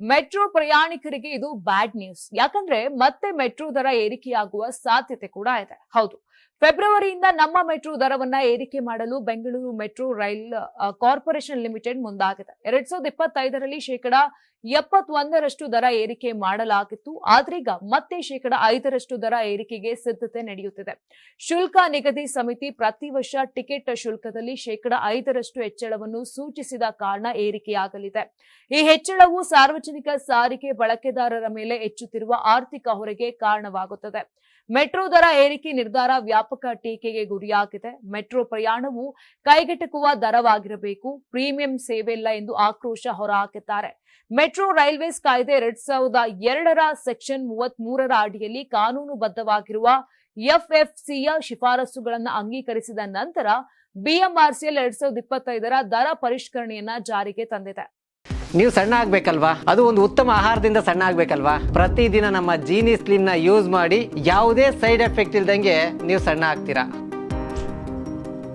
Metro ಪ್ರಯಾಣಿಕರಿಗೆ ಇದು bad news. ಯಾಕಂದ್ರೆ ಮತ್ತೆ ಮೆಟ್ರೋ ದರ ಏರಿಕೆಯಾಗುವ ಸಾಧ್ಯತೆ ಕೂಡ ಇದೆ. ಹೌದು, ಫೆಬ್ರವರಿಯಿಂದ ನಮ್ಮ ಮೆಟ್ರೋ ದರವನ್ನ ಏರಿಕೆ ಮಾಡಲು Bengaluru metro rail corporation limited ಮುಂದಾಗಿದೆ. 2025ರಲ್ಲಿ ಶೇಕಡಾ 71ರಷ್ಟು ದರ ಏರಿಕೆ ಮಾಡಲಾಗಿತ್ತು. ಆದ್ರೀಗ ಮತ್ತೆ ಶೇಕಡಾ 5ರಷ್ಟು ದರ ಏರಿಕೆಗೆ ಸಿದ್ಧತೆ ನಡೆಯುತ್ತಿದೆ. ಶುಲ್ಕ ನಿಗದಿ ಸಮಿತಿ ಪ್ರತಿ ವರ್ಷ ಟಿಕೆಟ್ ಶುಲ್ಕದಲ್ಲಿ ಶೇಕಡಾ 5ರಷ್ಟು ಹೆಚ್ಚಳವನ್ನು ಸೂಚಿಸಿದ ಕಾರಣ ಏರಿಕೆಯಾಗಲಿದೆ. ಈ ಹೆಚ್ಚಳವು ಸಾರ್ವಜನಿಕ ಸಾರಿಗೆ ಬಳಕೆದಾರರ ಮೇಲೆ ಹೆಚ್ಚುತ್ತಿರುವ ಆರ್ಥಿಕ ಹೊರೆಗೆ ಕಾರಣವಾಗುತ್ತದೆ. ಮೆಟ್ರೋ ದರ ಏರಿಕೆ ನಿರ್ಧಾರ ವ್ಯಾಪಕ ಟೀಕೆಗೆ ಗುರಿಯಾಗಿದೆ. ಮೆಟ್ರೋ ಪ್ರಯಾಣವು ಕೈಗೆಟುಕುವ ದರವಾಗಿರಬೇಕು, ಪ್ರೀಮಿಯಂ ಸೇವೆ ಇಲ್ಲ ಎಂದು ಆಕ್ರೋಶ ಹೊರಹಾಕಿದ್ದಾರೆ. ಮೆಟ್ರೋ ರೈಲ್ವೇಸ್ ಕಾಯ್ದೆ 2002ರ ಸೆಕ್ಷನ್ 33ರ ಅಡಿಯಲ್ಲಿ ಕಾನೂನುಬದ್ಧವಾಗಿರುವ ಎಫ್ಎಫ್ಸಿಯ ಶಿಫಾರಸುಗಳನ್ನು ಅಂಗೀಕರಿಸಿದ ನಂತರ ಬಿಎಂಆರ್ಸಿಎಲ್ 2025ರ ದರ ಪರಿಷ್ಕರಣೆಯನ್ನ ಜಾರಿಗೆ ತಂದಿದೆ. ನೀವು ಸಣ್ಣ ಆಗ್ಬೇಕಲ್ವಾ? ಅದು ಒಂದು ಉತ್ತಮ ಆಹಾರದಿಂದ ಸಣ್ಣ ಆಗ್ಬೇಕಲ್ವಾ? ಪ್ರತಿದಿನ ನಮ್ಮ ಜೀನಿ ಸ್ಲಿಮ್ ನ ಯೂಸ್ ಮಾಡಿ ಯಾವುದೇ ಸೈಡ್ ಎಫೆಕ್ಟ್ ಇಲ್ದಂಗೆ ನೀವು ಸಣ್ಣ ಆಗ್ತೀರಾ.